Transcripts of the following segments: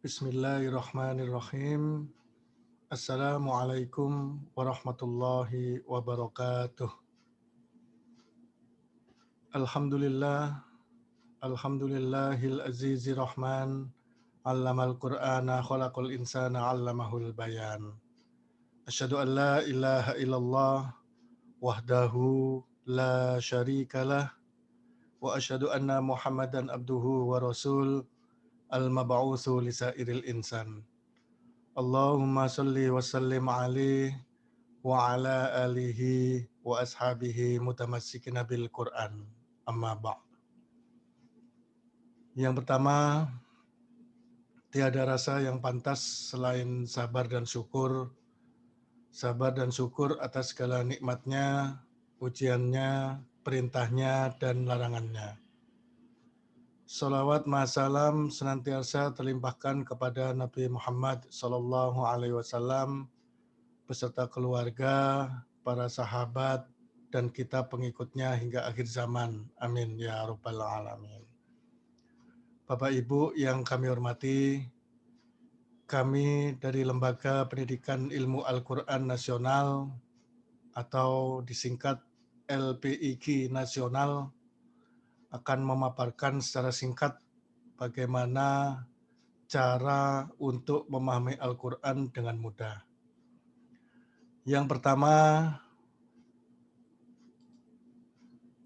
Bismillahirrahmanirrahim. Assalamualaikum warahmatullahi wabarakatuh. Alhamdulillah, alhamdulillahil azizir rahman, allamal qur'ana khalaqal insana 'allamahul bayan. Asyhadu an la ilaha illallah wahdahu la syarikalah wa asyhadu anna Muhammadan abduhu wa rasul al-mab'utsu lisairil insan. Allahumma sholli wa sallim alaihi wa ala alihi wa ashabihi mutamassikina bil Qur'an. Amma ba'd. Yang pertama, tiada rasa yang pantas selain sabar dan syukur. Sabar dan syukur atas segala nikmatnya, ujiannya, perintahnya, dan larangannya. Salawat masalam senantiasa terlimpahkan kepada Nabi Muhammad SAW beserta keluarga, para sahabat, dan kita pengikutnya hingga akhir zaman. Amin ya rabbal alamin. Bapak Ibu yang kami hormati, kami dari Lembaga Pendidikan Ilmu Al-Quran Nasional atau disingkat LPIQ Nasional akan memaparkan secara singkat bagaimana cara untuk memahami Al-Quran dengan mudah. Yang pertama,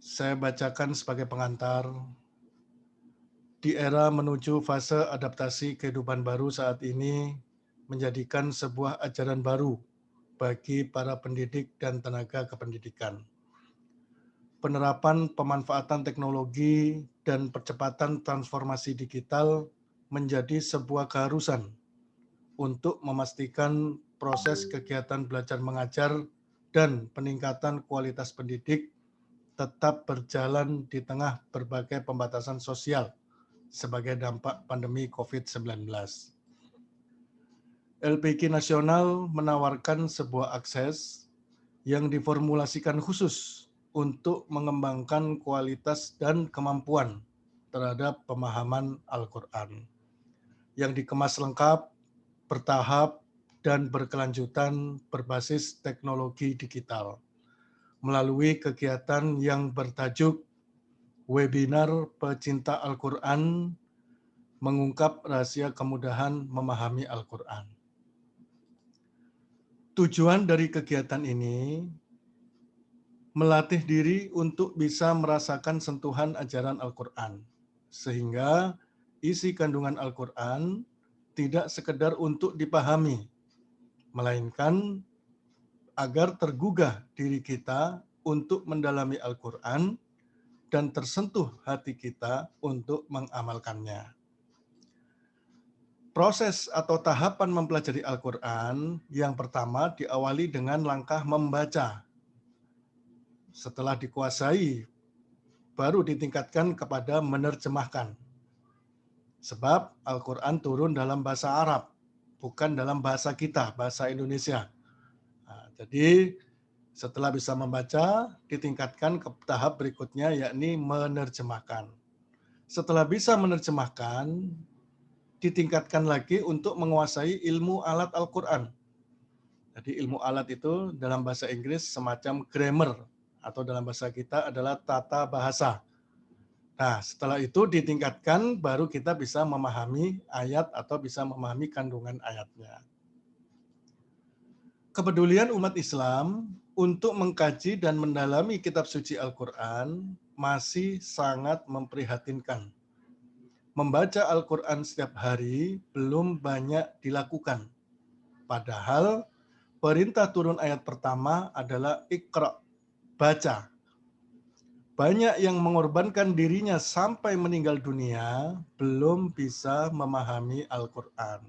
saya bacakan sebagai pengantar. Di era menuju fase adaptasi kehidupan baru saat ini menjadikan sebuah ajaran baru bagi para pendidik dan tenaga kependidikan. Penerapan pemanfaatan teknologi dan percepatan transformasi digital menjadi sebuah keharusan untuk memastikan proses kegiatan belajar mengajar dan peningkatan kualitas pendidik tetap berjalan di tengah berbagai pembatasan sosial sebagai dampak pandemi COVID-19. LPIQ Nasional menawarkan sebuah akses yang diformulasikan khusus untuk mengembangkan kualitas dan kemampuan terhadap pemahaman Al-Quran yang dikemas lengkap, bertahap, dan berkelanjutan berbasis teknologi digital melalui kegiatan yang bertajuk Webinar Pecinta Al-Quran mengungkap rahasia kemudahan memahami Al-Quran. Tujuan dari kegiatan ini melatih diri untuk bisa merasakan sentuhan ajaran Al-Quran, sehingga isi kandungan Al-Quran tidak sekedar untuk dipahami, melainkan agar tergugah diri kita untuk mendalami Al-Quran dan tersentuh hati kita untuk mengamalkannya. Proses atau tahapan mempelajari Al-Quran yang pertama diawali dengan langkah membaca. Setelah dikuasai, baru ditingkatkan kepada menerjemahkan. Sebab Al-Quran turun dalam bahasa Arab, bukan dalam bahasa kita, bahasa Indonesia. Nah, jadi setelah bisa membaca, ditingkatkan ke tahap berikutnya, yakni menerjemahkan. Setelah bisa menerjemahkan, ditingkatkan lagi untuk menguasai ilmu alat Al-Quran. Jadi ilmu alat itu dalam bahasa Inggris semacam grammar, atau dalam bahasa kita adalah tata bahasa. Nah, setelah itu ditingkatkan, baru kita bisa memahami ayat atau bisa memahami kandungan ayatnya. Kepedulian umat Islam untuk mengkaji dan mendalami kitab suci Al-Quran masih sangat memprihatinkan. Membaca Al-Quran setiap hari belum banyak dilakukan. Padahal perintah turun ayat pertama adalah Iqra, baca. Banyak yang mengorbankan dirinya sampai meninggal dunia belum bisa memahami Al-Quran.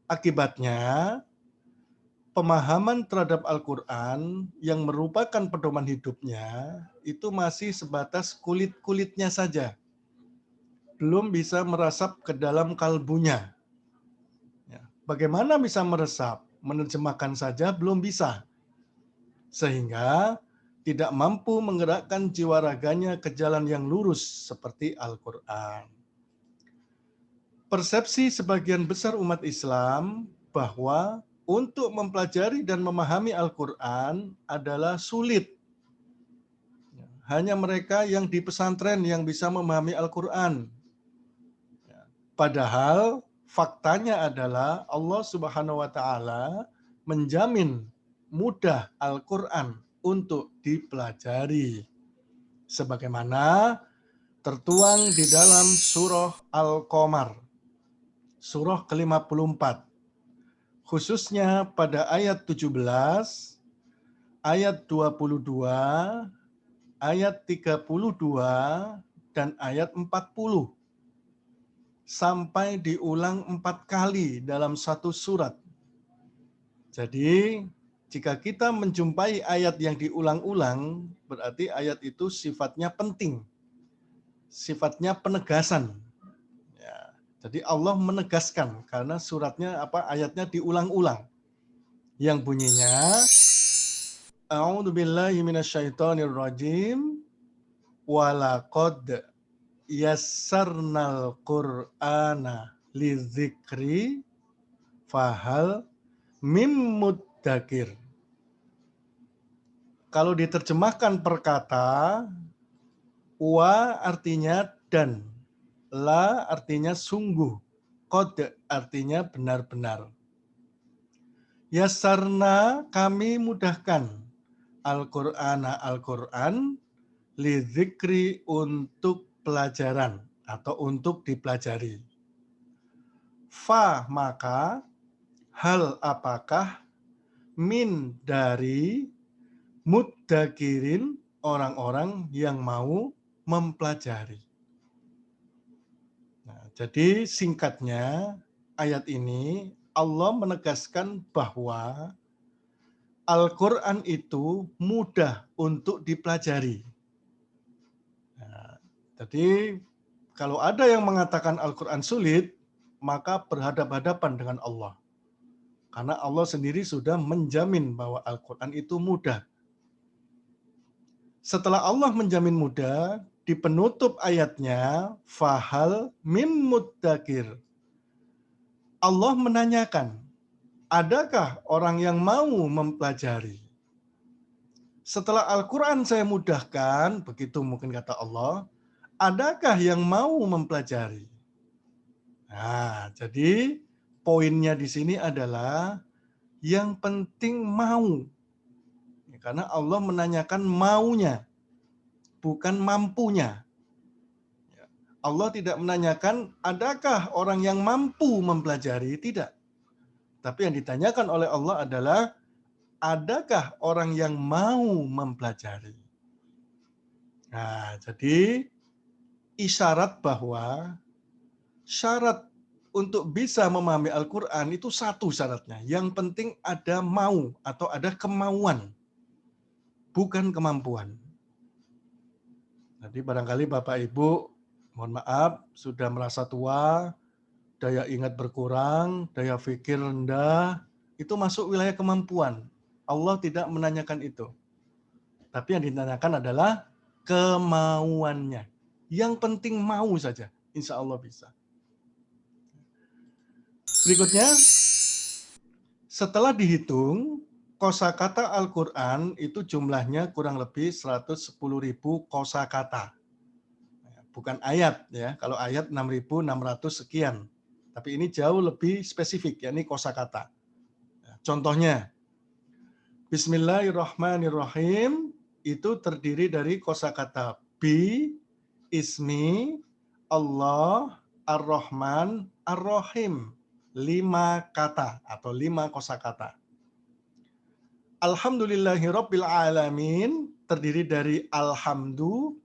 Akibatnya, pemahaman terhadap Al-Quran yang merupakan pedoman hidupnya itu masih sebatas kulit-kulitnya saja. Belum bisa meresap ke dalam kalbunya. Bagaimana bisa meresap? Menerjemahkan saja belum bisa. Sehingga tidak mampu menggerakkan jiwa raganya ke jalan yang lurus seperti Al-Quran. Persepsi sebagian besar umat Islam bahwa untuk mempelajari dan memahami Al-Quran adalah sulit. Hanya mereka yang di pesantren yang bisa memahami Al-Quran. Padahal faktanya adalah Allah Subhanahu wa Ta'ala menjamin mudah Al-Quran untuk dipelajari. Sebagaimana tertuang di dalam surah Al-Qamar, surah ke-54. Khususnya pada ayat 17, ayat 22, ayat 32, dan ayat 40. Sampai diulang 4 kali dalam satu surat. Jadi, jika kita menjumpai ayat yang diulang-ulang, berarti ayat itu sifatnya penting. Sifatnya penegasan. Ya, jadi Allah menegaskan karena suratnya ayatnya diulang-ulang. Yang bunyinya A'udzubillahi minasyaitonirrajim walaqad yassarnal Qur'ana lidzikri fahal mim muddakir. Kalau diterjemahkan per kata, wa artinya dan, la artinya sungguh, qad artinya benar-benar. Yassarna kami mudahkan Al-Qur'ana Al-Qur'an lidzikri untuk pelajaran atau untuk dipelajari. Fa maka hal apakah min dari muddakirin orang-orang yang mau mempelajari. Nah, jadi singkatnya ayat ini Allah menegaskan bahwa Al-Quran itu mudah untuk dipelajari. Nah, jadi kalau ada yang mengatakan Al-Quran sulit, maka berhadapan-hadapan dengan Allah. Karena Allah sendiri sudah menjamin bahwa Al-Quran itu mudah. Setelah Allah menjamin mudah, di penutup ayatnya, fahal mim muddakir. Allah menanyakan, adakah orang yang mau mempelajari? Setelah Al-Quran saya mudahkan, begitu mungkin kata Allah, adakah yang mau mempelajari? Nah, jadi poinnya di sini adalah yang penting mau. Karena Allah menanyakan maunya, bukan mampunya. Allah tidak menanyakan adakah orang yang mampu mempelajari, tidak. Tapi yang ditanyakan oleh Allah adalah adakah orang yang mau mempelajari. Nah, jadi isyarat bahwa syarat untuk bisa memahami Al-Quran itu satu syaratnya. Yang penting ada mau atau ada kemauan, bukan kemampuan. Jadi barangkali Bapak Ibu, mohon maaf, sudah merasa tua, daya ingat berkurang, daya pikir rendah, itu masuk wilayah kemampuan. Allah tidak menanyakan itu. Tapi yang ditanyakan adalah kemauannya. Yang penting mau saja, insya Allah bisa. Berikutnya, setelah dihitung, kosakata Al-Quran itu jumlahnya kurang lebih 110.000 kosakata. Bukan ayat ya, kalau ayat 6.600 sekian. Tapi ini jauh lebih spesifik, yakni kosakata. Contohnya, Bismillahirrahmanirrahim itu terdiri dari kosakata bi, ismi, Allah, Ar-Rahman, Ar-Rahim. 5 kata atau 5 kosakata. Alhamdulillahirrabbilalamin terdiri dari alhamdu,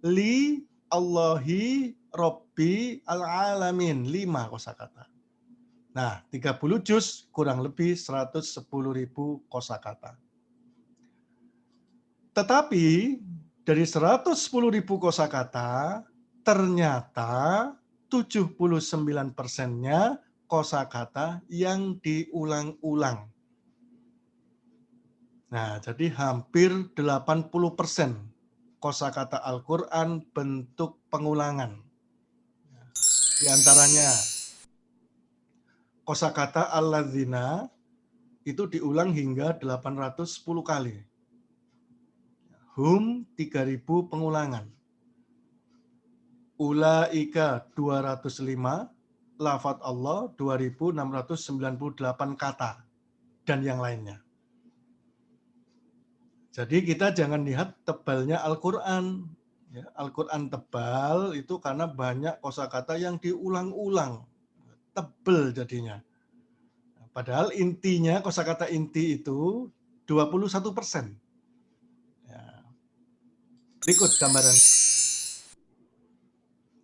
li, Allahi, Rabbi, al-alamin. 5 kosakata. Nah, 30 juz kurang lebih 110.000 kosakata. Tetapi dari 110.000 kosakata, ternyata 79%-nya kosakata yang diulang-ulang. Nah, jadi hampir 80% kosakata Al-Quran bentuk pengulangan. Di antaranya Kosakata alladzina itu diulang hingga 810 kali. Hum 3000 pengulangan. Ulaika 205, lafadz Allah 2698 kata, dan yang lainnya. Jadi kita jangan lihat tebalnya Al-Quran. Ya, Al-Quran tebal itu karena banyak kosakata yang diulang-ulang. Tebel jadinya. Padahal intinya, kosakata inti itu 21%. Ya. Berikut gambaran.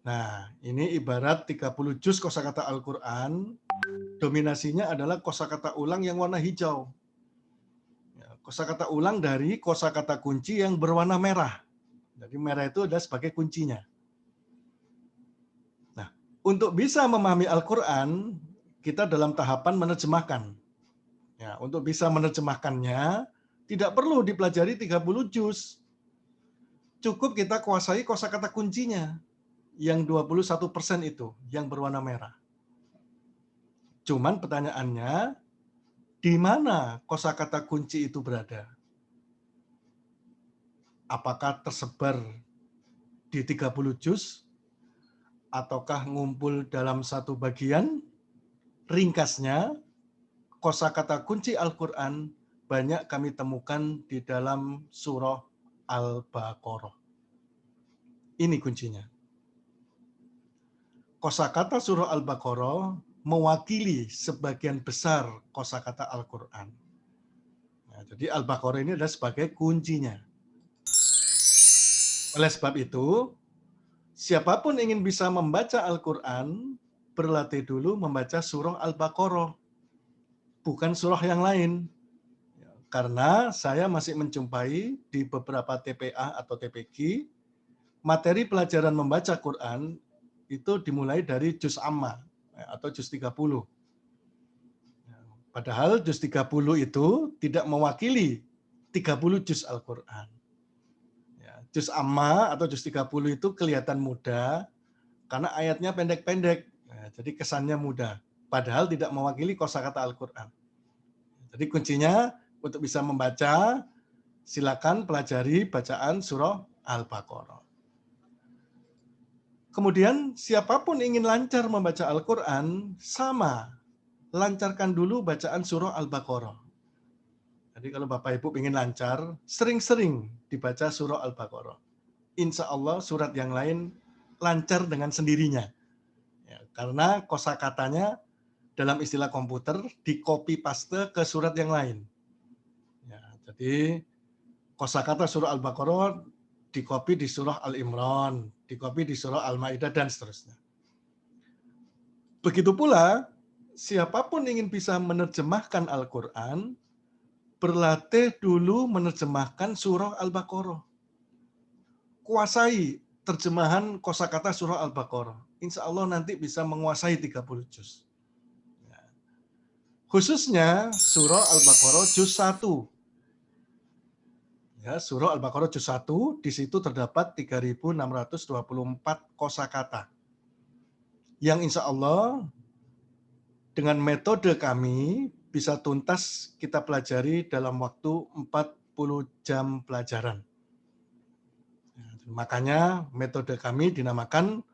Nah, ini ibarat 30 juz kosakata Al-Quran, dominasinya adalah kosakata ulang yang warna hijau. Kosakata ulang dari kosakata kunci yang berwarna merah. Jadi merah itu adalah sebagai kuncinya. Nah, untuk bisa memahami Al-Quran, kita dalam tahapan menerjemahkan. Ya, untuk bisa menerjemahkannya, tidak perlu dipelajari 30 juz. Cukup kita kuasai kosakata kuncinya, yang 21% itu, yang berwarna merah. Cuman pertanyaannya, di mana kosakata kunci itu berada? Apakah tersebar di 30 juz? Ataukah ngumpul dalam satu bagian? Ringkasnya, kosakata kunci Al-Quran banyak kami temukan di dalam surah Al-Baqarah. Ini kuncinya. Kosakata surah Al-Baqarah mewakili sebagian besar kosakata Al-Quran. Nah, jadi Al-Baqarah ini adalah sebagai kuncinya. Oleh sebab itu, siapapun ingin bisa membaca Al-Quran, berlatih dulu membaca surah Al-Baqarah, bukan surah yang lain. Karena saya masih menjumpai di beberapa TPA atau TPQ, materi pelajaran membaca Quran itu dimulai dari juz amma atau juz 30. Padahal juz 30 itu tidak mewakili 30 juz Al-Quran. Juz amma atau juz 30 itu kelihatan mudah karena ayatnya pendek-pendek. Jadi kesannya mudah. Padahal tidak mewakili kosakata Al-Quran. Jadi kuncinya untuk bisa membaca, silakan pelajari bacaan surah Al-Baqarah. Kemudian siapapun ingin lancar membaca Al-Quran, sama. Lancarkan dulu bacaan surah Al-Baqarah. Jadi kalau Bapak Ibu ingin lancar, sering-sering dibaca surah Al-Baqarah. Insya Allah surat yang lain lancar dengan sendirinya. Ya, karena kosakatanya dalam istilah komputer di copy paste ke surat yang lain. Ya, jadi kosakata surah Al-Baqarah dikopi di surah Al-Imran, dikopi di surah Al-Maidah, dan seterusnya. Begitu pula, siapapun ingin bisa menerjemahkan Al-Quran, berlatih dulu menerjemahkan surah Al-Baqarah. Kuasai terjemahan kosakata surah Al-Baqarah. Insya Allah nanti bisa menguasai 30 juz. Khususnya surah Al-Baqarah juz 1. Ya, surah Al-Baqarah juz 1, di situ terdapat 3.624 kosakata. Yang insya Allah dengan metode kami bisa tuntas kita pelajari dalam waktu 40 jam pelajaran. Makanya metode kami dinamakan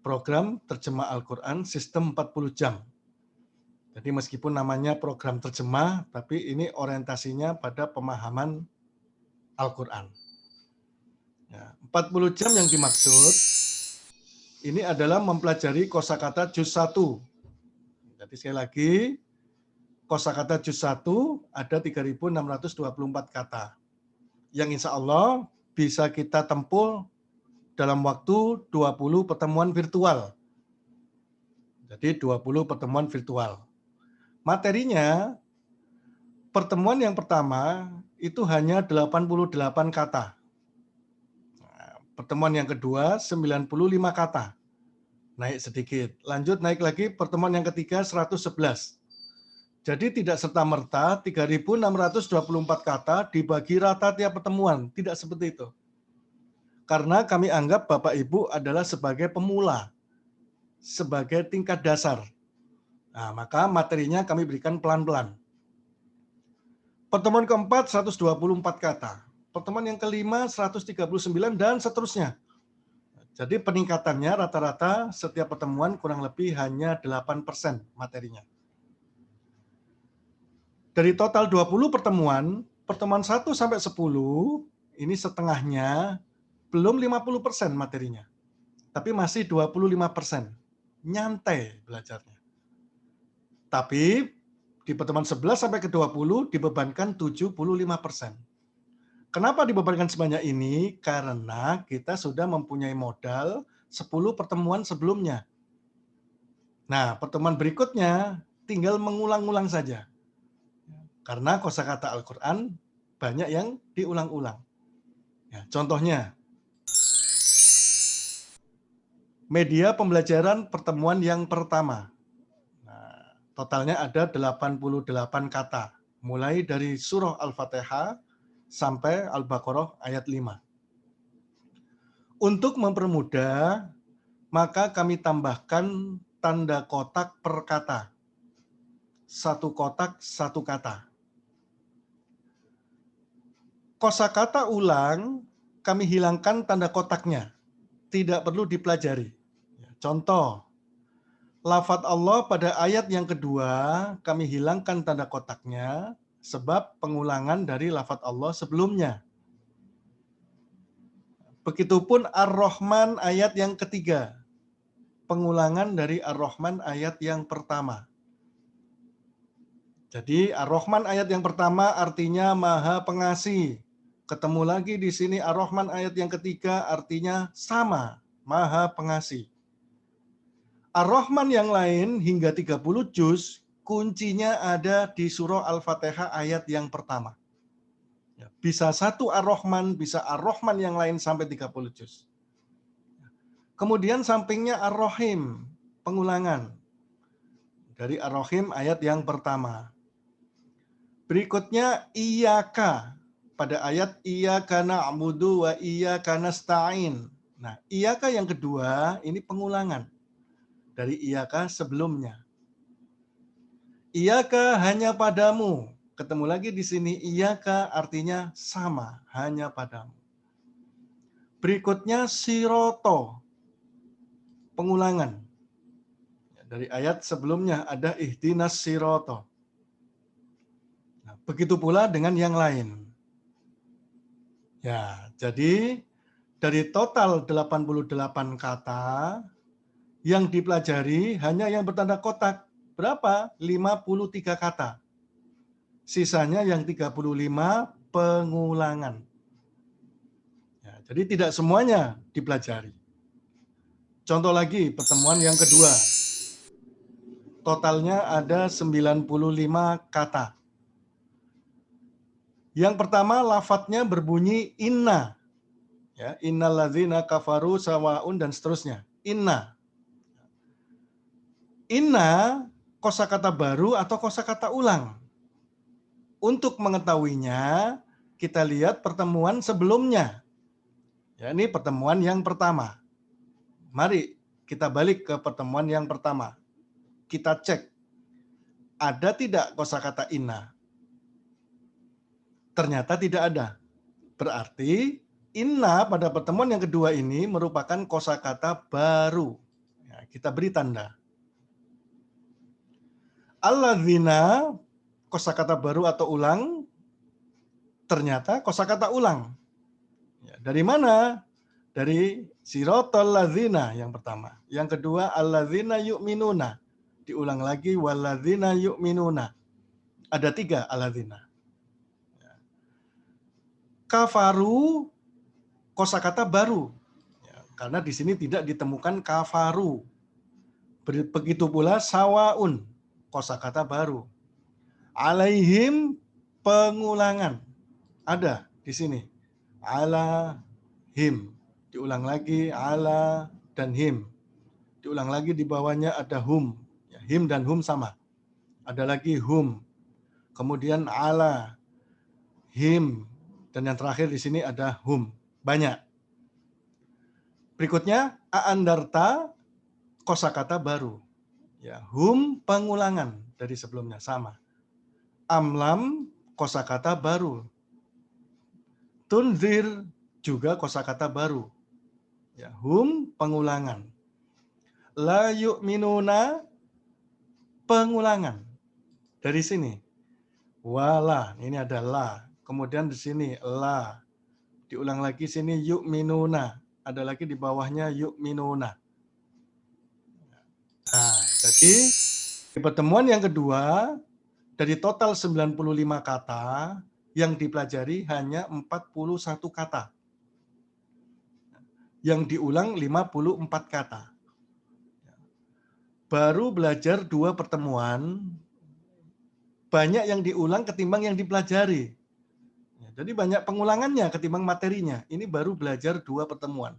program terjemah Al-Quran sistem 40 jam. Jadi meskipun namanya program terjemah, tapi ini orientasinya pada pemahaman Al-Quran. Ya, 40 jam yang dimaksud, ini adalah mempelajari kosakata juz 1. Jadi sekali lagi, kosakata juz 1 ada 3.624 kata. Yang insya Allah bisa kita tempuh dalam waktu 20 pertemuan virtual. Jadi 20 pertemuan virtual. Materinya, pertemuan yang pertama itu hanya 88 kata. Pertemuan yang kedua 95 kata. Naik sedikit. Lanjut naik lagi pertemuan yang ketiga 111. Jadi tidak serta-merta 3.624 kata dibagi rata tiap pertemuan. Tidak seperti itu. Karena kami anggap Bapak Ibu adalah sebagai pemula. Sebagai tingkat dasar. Nah, maka materinya kami berikan pelan-pelan. Pertemuan keempat 124 kata. Pertemuan yang kelima 139 dan seterusnya. Jadi peningkatannya rata-rata setiap pertemuan kurang lebih hanya 8% materinya. Dari total 20 pertemuan, pertemuan 1 sampai 10 ini setengahnya belum 50% materinya. Tapi masih 25%. Nyantai belajarnya. Tapi di pertemuan 11 sampai ke 20 dibebankan 75%. Kenapa dibebankan sebanyak ini? Karena kita sudah mempunyai modal 10 pertemuan sebelumnya. Nah, pertemuan berikutnya tinggal mengulang-ulang saja. Karena kosakata Al-Quran banyak yang diulang-ulang. Ya, contohnya, media pembelajaran pertemuan yang pertama. Nah, totalnya ada 88 kata. Mulai dari surah Al-Fatihah sampai Al-Baqarah ayat 5. Untuk mempermudah, maka kami tambahkan tanda kotak per kata. Satu kotak, satu kata. Kosakata ulang, kami hilangkan tanda kotaknya. Tidak perlu dipelajari. Contoh, lafadz Allah pada ayat yang kedua, kami hilangkan tanda kotaknya, sebab pengulangan dari lafadz Allah sebelumnya. Begitupun Ar-Rahman ayat yang ketiga, pengulangan dari Ar-Rahman ayat yang pertama. Jadi Ar-Rahman ayat yang pertama artinya Maha Pengasih. Ketemu lagi di sini Ar-Rahman ayat yang ketiga artinya sama, Maha Pengasih. Ar-Rahman yang lain hingga 30 juz, kuncinya ada di surah Al-Fatihah ayat yang pertama. Bisa satu Ar-Rahman, bisa Ar-Rahman yang lain sampai 30 juz. Kemudian sampingnya Ar-Rahim, pengulangan. Dari Ar-Rahim ayat yang pertama. Berikutnya Iyaka, pada ayat Iyyaka na'budu wa iyyaka nasta'in. Nah, Iyyaka yang kedua ini pengulangan dari Iyyaka sebelumnya. Iyyaka hanya padamu. Ketemu lagi di sini Iyyaka artinya sama, hanya padamu. Berikutnya Siroto, pengulangan. Dari ayat sebelumnya ada Ihdinas Siroto. Nah, begitu pula dengan yang lain. Ya, jadi dari total 88 kata yang dipelajari hanya yang bertanda kotak. Berapa? 53 kata. Sisanya yang 35 pengulangan. Ya, jadi tidak semuanya dipelajari. Contoh lagi, pertemuan yang kedua. Totalnya ada 95 kata. Yang pertama, lafadznya berbunyi inna. Ya, innalladzina kafaru sawaun dan seterusnya. Inna. Inna kosakata baru atau kosakata ulang. Untuk mengetahuinya, kita lihat pertemuan sebelumnya. Ya, ini pertemuan yang pertama. Mari kita balik ke pertemuan yang pertama. Kita cek, ada tidak kosakata inna? Ternyata tidak ada. Berarti inna pada pertemuan yang kedua ini merupakan kosakata baru. Ya, kita beri tanda. Alladzina, kosakata baru atau ulang, ternyata kosakata ulang. Ya, dari mana? Dari sirotol ladzina yang pertama. Yang kedua alladzina yu'minuna. Diulang lagi walladzina yu'minuna. Ada 3 alladzina. Ya. Kafaru kosakata baru. Ya, karena di sini tidak ditemukan kafaru. Begitu pula sawaun, kosakata baru. Alaihim, pengulangan. Ada di sini. Ala him. Diulang lagi ala dan him. Diulang lagi di bawahnya ada hum. Ya, him dan hum sama. Ada lagi hum. Kemudian ala, him. Dan yang terakhir di sini ada hum. Banyak. Berikutnya, aandarta, kosakata baru. Ya, hum pengulangan dari sebelumnya sama. Amlam kosakata baru. Tunzir juga kosakata baru. Ya, hum pengulangan. La yu'minuna pengulangan. Dari sini. Wala, ini ada la. Kemudian di sini la. Diulang lagi sini yu'minuna. Ada lagi di bawahnya yu'minuna. Nah, jadi di pertemuan yang kedua, dari total 95 kata, yang dipelajari hanya 41 kata. Yang diulang 54 kata. Baru belajar 2 pertemuan, banyak yang diulang ketimbang yang dipelajari. Jadi banyak pengulangannya ketimbang materinya. Ini baru belajar 2 pertemuan.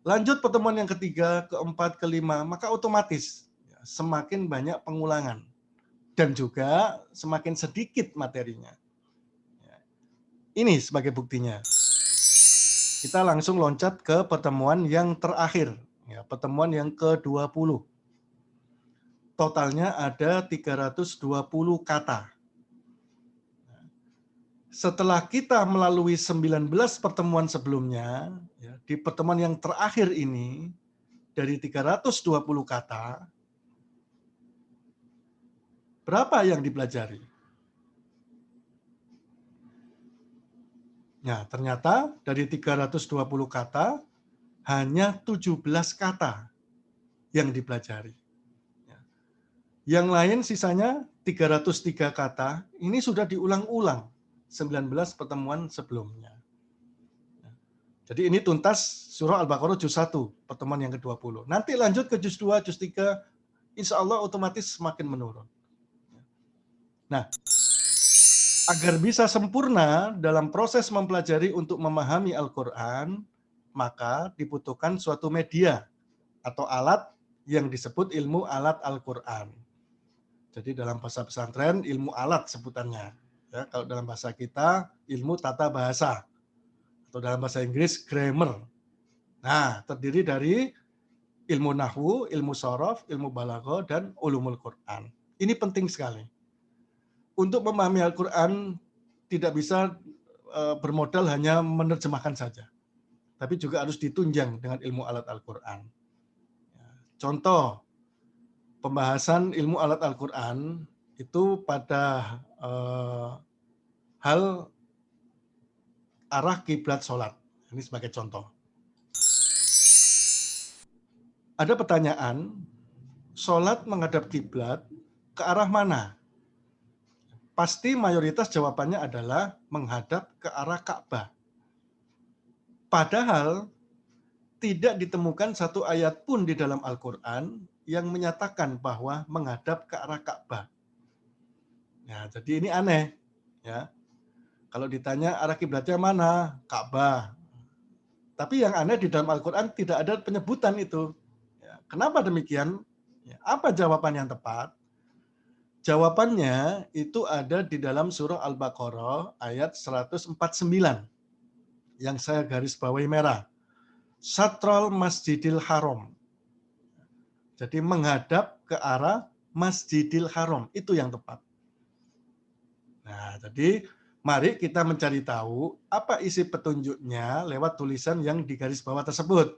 Lanjut pertemuan yang ketiga, keempat, kelima, maka otomatis semakin banyak pengulangan. Dan juga semakin sedikit materinya. Ini sebagai buktinya. Kita langsung loncat ke pertemuan yang terakhir. Pertemuan yang ke-20. Totalnya ada 320 kata. Setelah kita melalui 19 pertemuan sebelumnya, di pertemuan yang terakhir ini, dari 320 kata, berapa yang dipelajari? Nah, ternyata dari 320 kata, hanya 17 kata yang dipelajari. Yang lain sisanya 303 kata, ini sudah diulang-ulang 19 pertemuan sebelumnya. Jadi ini tuntas surah Al-Baqarah juz 1, pertemuan yang ke-20. Nanti lanjut ke juz 2, juz 3, insya Allah otomatis semakin menurun. Nah, agar bisa sempurna dalam proses mempelajari untuk memahami Al-Quran, maka dibutuhkan suatu media atau alat yang disebut ilmu alat Al-Quran. Jadi dalam bahasa pesantren, ilmu alat sebutannya. Ya, kalau dalam bahasa kita, ilmu tata bahasa. Atau dalam bahasa Inggris, grammar. Nah, terdiri dari ilmu nahwu, ilmu sorof, ilmu balaghah, dan ulumul Quran. Ini penting sekali. Untuk memahami Al-Quran, tidak bisa bermodal hanya menerjemahkan saja. Tapi juga harus ditunjang dengan ilmu alat Al-Quran. Contoh, pembahasan ilmu alat Al-Quran itu pada hal arah kiblat sholat. Ini sebagai contoh. Ada pertanyaan, sholat menghadap kiblat ke arah mana? Pasti mayoritas jawabannya adalah menghadap ke arah Ka'bah. Padahal tidak ditemukan satu ayat pun di dalam Al-Quran yang menyatakan bahwa menghadap ke arah Ka'bah. Ya, jadi ini aneh. Ya. Kalau ditanya arah kiblatnya mana? Ka'bah. Tapi yang aneh di dalam Al-Quran tidak ada penyebutan itu. Ya. Kenapa demikian? Ya. Apa jawaban yang tepat? Jawabannya itu ada di dalam surah Al-Baqarah ayat 149 yang saya garis bawahi merah. Satrul Masjidil Haram. Jadi menghadap ke arah Masjidil Haram, itu yang tepat. Nah, jadi mari kita mencari tahu apa isi petunjuknya lewat tulisan yang di garis bawah tersebut.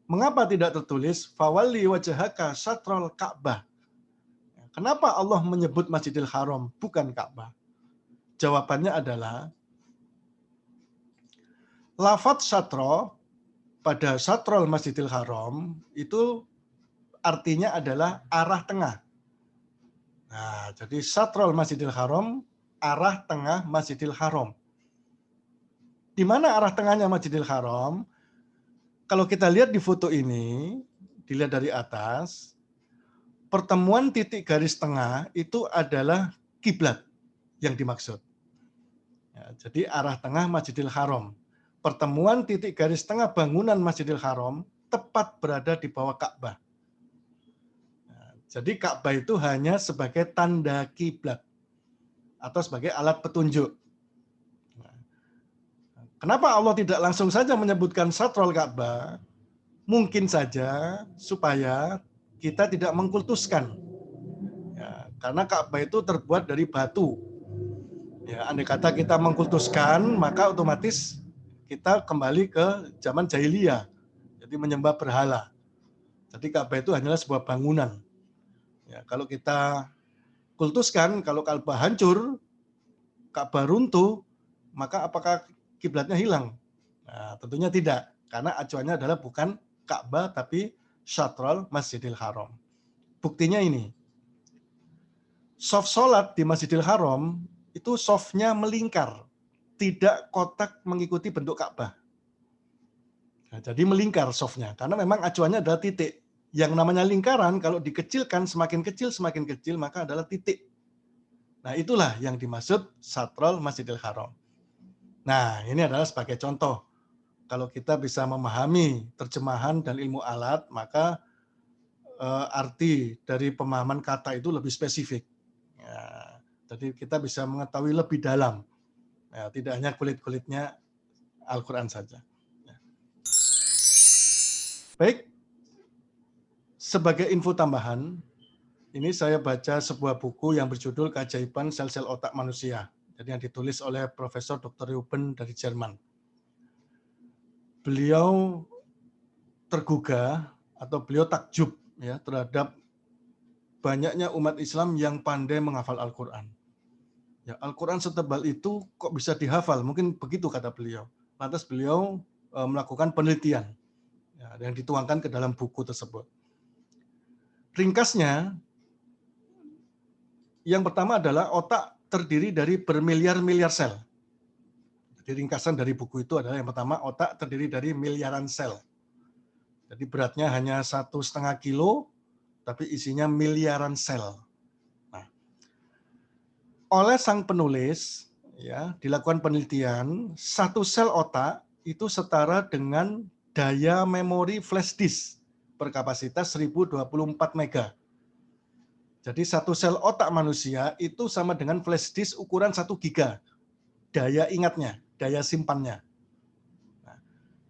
Mengapa tidak tertulis fawalli wajhaka satrul Ka'bah? Kenapa Allah menyebut Masjidil Haram bukan Ka'bah? Jawabannya adalah lafadz satro pada satrul Masjidil Haram itu artinya adalah arah tengah. Nah, jadi satrul Masjidil Haram arah tengah Masjidil Haram. Di mana arah tengahnya Masjidil Haram? Kalau kita lihat di foto ini, dilihat dari atas, pertemuan titik garis tengah itu adalah kiblat yang dimaksud. Ya, jadi arah tengah Masjidil Haram. Pertemuan titik garis tengah bangunan Masjidil Haram tepat berada di bawah Ka'bah. Nah, jadi Ka'bah itu hanya sebagai tanda kiblat atau sebagai alat petunjuk. Nah, kenapa Allah tidak langsung saja menyebutkan satrul Ka'bah? Mungkin saja supaya kita tidak mengkultuskan. Ya, karena Ka'bah itu terbuat dari batu. Ya, andai kata kita mengkultuskan, maka otomatis kita kembali ke zaman jahiliyah. Jadi menyembah berhala. Jadi Ka'bah itu hanyalah sebuah bangunan. Ya, kalau kita kultuskan, kalau Ka'bah hancur, Ka'bah runtuh, maka apakah kiblatnya hilang? Nah, tentunya tidak, karena acuannya adalah bukan Ka'bah tapi Syatrul Masjidil Haram. Buktinya ini, soft sholat di Masjidil Haram itu softnya melingkar, tidak kotak mengikuti bentuk Ka'bah. Nah, jadi melingkar softnya, karena memang acuannya adalah titik. Yang namanya lingkaran kalau dikecilkan semakin kecil maka adalah titik. Nah, itulah yang dimaksud Syatrul Masjidil Haram. Nah, ini adalah sebagai contoh. Kalau kita bisa memahami terjemahan dan ilmu alat, maka arti dari pemahaman kata itu lebih spesifik. Ya, jadi kita bisa mengetahui lebih dalam. Ya, tidak hanya kulit-kulitnya Al-Quran saja. Ya. Baik, sebagai info tambahan, ini saya baca sebuah buku yang berjudul Keajaiban Sel-Sel Otak Manusia. Jadi yang ditulis oleh Profesor Dr. Ruben dari Jerman. Beliau tergugah atau beliau takjub ya terhadap banyaknya umat Islam yang pandai menghafal Al-Quran. Ya, Al-Quran setebal itu kok bisa dihafal? Mungkin begitu kata beliau. Lantas beliau melakukan penelitian ya, yang dituangkan ke dalam buku tersebut. Ringkasnya, yang pertama adalah otak terdiri dari bermiliar-miliar sel. Jadi ringkasan dari buku itu adalah yang pertama, otak terdiri dari miliaran sel. Jadi beratnya hanya 1,5 kilo, tapi isinya miliaran sel. Nah, oleh sang penulis, ya dilakukan penelitian, satu sel otak itu setara dengan daya memori flash disk berkapasitas 1024 mega. Jadi satu sel otak manusia itu sama dengan flash disk ukuran 1 giga. Daya ingatnya, daya simpannya. Nah,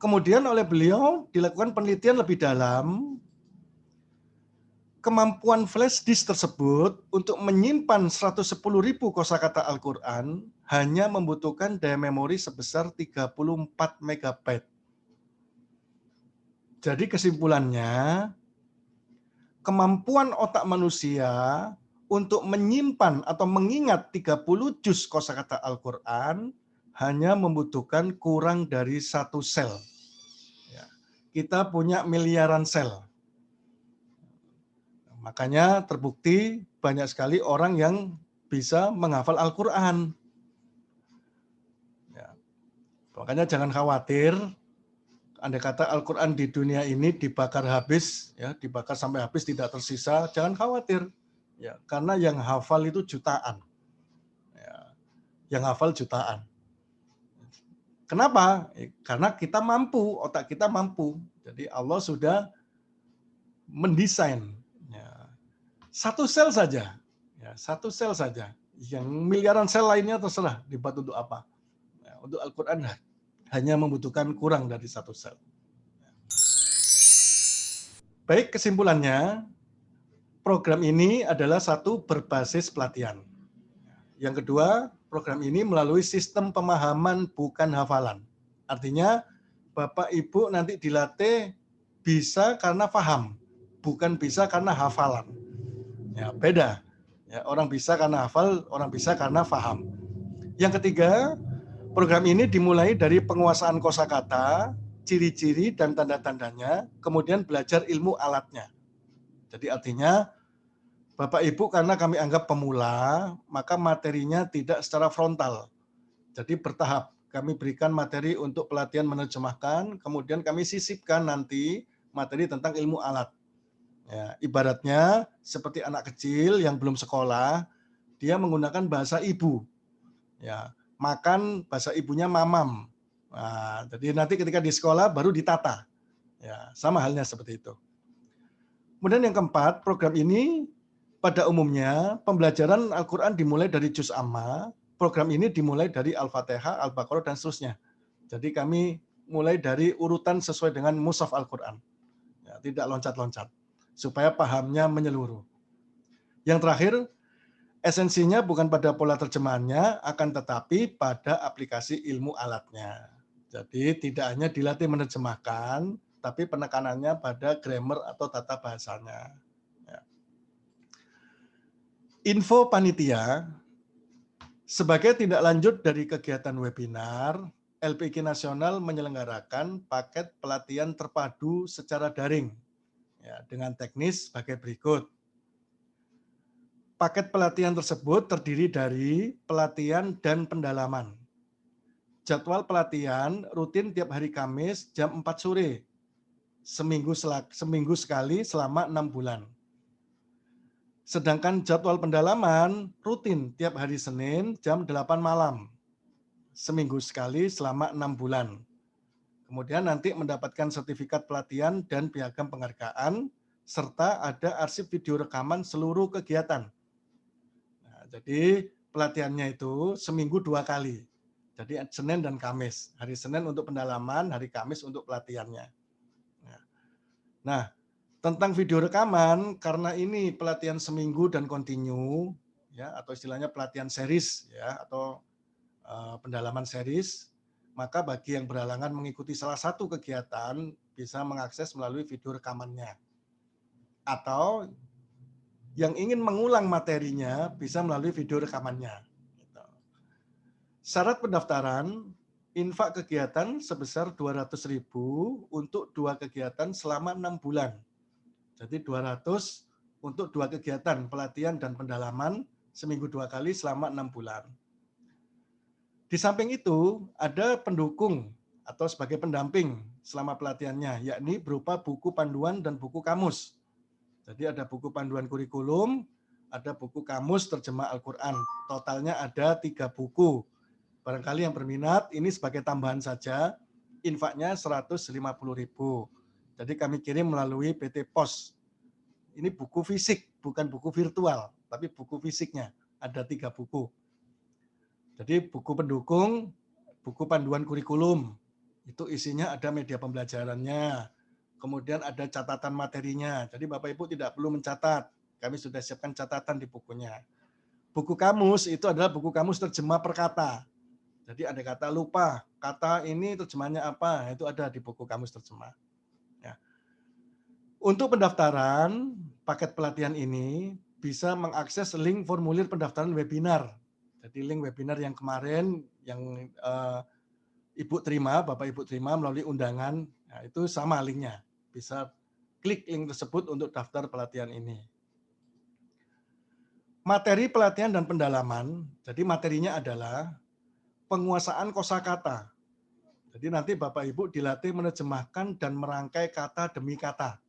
kemudian oleh beliau dilakukan penelitian lebih dalam, kemampuan flash disk tersebut untuk menyimpan 110.000 kosakata Al-Quran hanya membutuhkan daya memori sebesar 34 megabyte. Jadi kesimpulannya, kemampuan otak manusia untuk menyimpan atau mengingat 30 juz kosakata Al-Quran hanya membutuhkan kurang dari 1 sel. Ya, kita punya miliaran sel. Makanya terbukti banyak sekali orang yang bisa menghafal Al-Quran. Ya, makanya jangan khawatir, andai kata Al-Quran di dunia ini dibakar habis, ya dibakar sampai habis tidak tersisa, jangan khawatir. Ya, karena yang hafal itu jutaan. Ya, yang hafal jutaan. Kenapa? Karena kita mampu, otak kita mampu. Jadi Allah sudah mendesain. Ya, satu sel saja. Ya, satu sel saja. Yang miliaran sel lainnya terserah dibuat untuk apa. Ya, untuk Al-Quran hanya membutuhkan kurang dari 1 sel. Baik, kesimpulannya, program ini adalah satu berbasis pelatihan. Yang kedua, program ini melalui sistem pemahaman bukan hafalan. Artinya, Bapak Ibu nanti dilatih bisa karena paham, bukan bisa karena hafalan. Ya, beda. Ya, orang bisa karena hafal, orang bisa karena paham. Yang ketiga, program ini dimulai dari penguasaan kosakata, ciri-ciri dan tanda-tandanya, kemudian belajar ilmu alatnya. Jadi artinya, Bapak Ibu karena kami anggap pemula, maka materinya tidak secara frontal. Jadi bertahap. Kami berikan materi untuk pelatihan menerjemahkan, kemudian kami sisipkan nanti materi tentang ilmu alat. Ya, ibaratnya seperti anak kecil yang belum sekolah, dia menggunakan bahasa ibu. Ya, makan bahasa ibunya mamam. Nah, jadi nanti ketika di sekolah baru ditata. Ya, sama halnya seperti itu. Kemudian yang keempat, program ini pada umumnya pembelajaran Al-Quran dimulai dari juz amma. Program ini dimulai dari Al-Fatihah, Al-Baqarah, dan seterusnya. Jadi kami mulai dari urutan sesuai dengan mushaf Al-Quran. Ya, tidak loncat-loncat. supaya pahamnya menyeluruh. Yang terakhir, esensinya bukan pada pola terjemahannya, akan tetapi pada aplikasi ilmu alatnya. Jadi tidak hanya dilatih menerjemahkan, tapi penekanannya pada grammar atau tata bahasanya. Ya. Info panitia, sebagai tindak lanjut dari kegiatan webinar, LPG Nasional menyelenggarakan paket pelatihan terpadu secara daring ya, dengan teknis sebagai berikut. Paket pelatihan tersebut terdiri dari pelatihan dan pendalaman. Jadwal pelatihan rutin tiap hari Kamis jam 4 sore, seminggu sekali selama 6 bulan. Sedangkan jadwal pendalaman rutin tiap hari Senin jam 8 malam, seminggu sekali selama 6 bulan. Kemudian nanti mendapatkan sertifikat pelatihan dan piagam penghargaan, serta ada arsip video rekaman seluruh kegiatan. Nah, jadi pelatihannya itu seminggu 2 kali. Jadi Senin dan Kamis. Hari Senin untuk pendalaman, hari Kamis untuk pelatihannya. Nah, tentang video rekaman, karena ini pelatihan seminggu dan kontinu, ya, atau istilahnya pelatihan series, ya, atau pendalaman series, maka bagi yang berhalangan mengikuti salah satu kegiatan bisa mengakses melalui video rekamannya. Atau yang ingin mengulang materinya bisa melalui video rekamannya. Syarat pendaftaran, infak kegiatan sebesar 200.000 untuk 2 kegiatan selama 6 bulan. Jadi 200 untuk 2 kegiatan pelatihan dan pendalaman seminggu 2 kali selama 6 bulan. Di samping itu ada pendukung atau sebagai pendamping selama pelatihannya, yakni berupa buku panduan dan buku kamus. Jadi ada buku panduan kurikulum, ada buku kamus terjemah Al-Quran. Totalnya ada 3 buku. Barangkali yang berminat, ini sebagai tambahan saja, infaknya 150.000. Jadi kami kirim melalui PT Pos. Ini buku fisik, bukan buku virtual, tapi buku fisiknya. Ada 3 buku. Jadi buku pendukung, buku panduan kurikulum. Itu isinya ada media pembelajarannya. Kemudian ada catatan materinya. Jadi Bapak Ibu tidak perlu mencatat. Kami sudah siapkan catatan di bukunya. Buku kamus itu adalah buku kamus terjemah per kata. Jadi ada kata lupa, kata ini terjemahnya apa, itu ada di buku kamus terjemah. Ya. Untuk pendaftaran, paket pelatihan ini bisa mengakses link formulir pendaftaran webinar. Jadi link webinar yang kemarin, yang Ibu terima, Bapak Ibu terima melalui undangan, nah itu sama linknya. Bisa klik link tersebut untuk daftar pelatihan ini. Materi pelatihan dan pendalaman, jadi materinya adalah penguasaan kosakata. Jadi nanti Bapak Ibu dilatih menerjemahkan dan merangkai kata demi kata.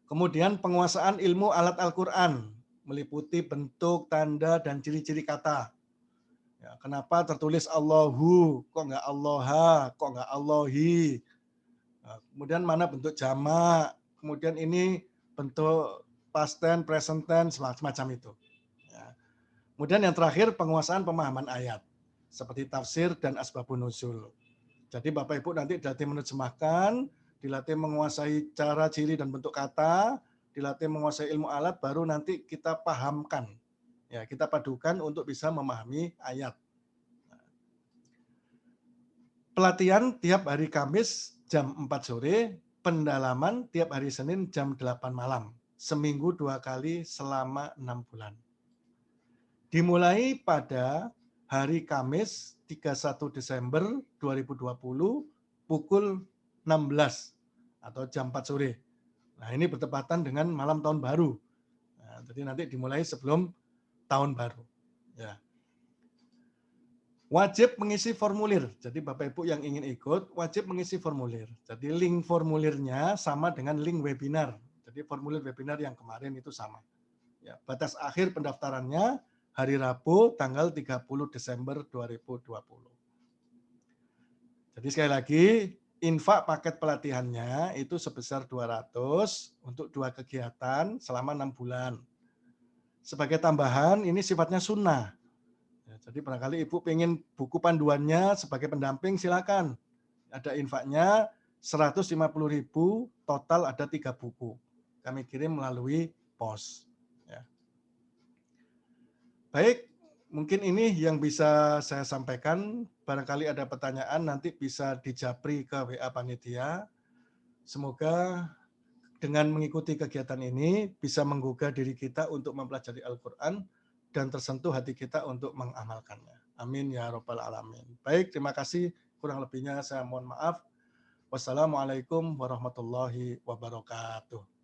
Kemudian penguasaan ilmu alat Al-Quran, meliputi bentuk, tanda, dan ciri-ciri kata. Ya, kenapa tertulis Allahu, kok nggak Allaha, kok nggak Allahi. Nah, kemudian mana bentuk jamak, kemudian ini bentuk past tense, present tense, semacam itu. Ya. Kemudian yang terakhir penguasaan pemahaman ayat, seperti tafsir dan asbabun nuzul. Jadi Bapak Ibu nanti dilatih menerjemahkan, dilatih menguasai cara, ciri, dan bentuk kata, dilatih menguasai ilmu alat, baru nanti kita pahamkan. Ya, kita padukan untuk bisa memahami ayat. Pelatihan tiap hari Kamis jam 4 sore, pendalaman tiap hari Senin jam 8 malam. Seminggu 2 kali selama 6 bulan. Dimulai pada hari Kamis 31 Desember 2020 pukul 16 atau jam 4 sore. Nah, ini bertepatan dengan malam tahun baru. Nah, jadi nanti dimulai sebelum tahun baru. Ya. Wajib mengisi formulir. Jadi Bapak Ibu yang ingin ikut wajib mengisi formulir. Jadi link formulirnya sama dengan link webinar. Jadi formulir webinar yang kemarin itu sama. Ya, batas akhir pendaftarannya hari Rabu tanggal 30 Desember 2020. Jadi sekali lagi, infak paket pelatihannya itu sebesar 200 untuk 2 kegiatan selama 6 bulan. Sebagai tambahan, ini sifatnya sunnah. Ya, jadi barangkali Ibu pengen buku panduannya sebagai pendamping, silakan. Ada infaknya 150.000, total ada 3 buku. kami kirim melalui pos. Ya. Baik, mungkin ini yang bisa saya sampaikan. Barangkali ada pertanyaan nanti bisa dijapri ke WA panitia. Semoga dengan mengikuti kegiatan ini bisa menggugah diri kita untuk mempelajari Al-Quran dan tersentuh hati kita untuk mengamalkannya. Amin ya rabbal alamin. Baik, terima kasih. Kurang lebihnya saya mohon maaf. Wassalamualaikum warahmatullahi wabarakatuh.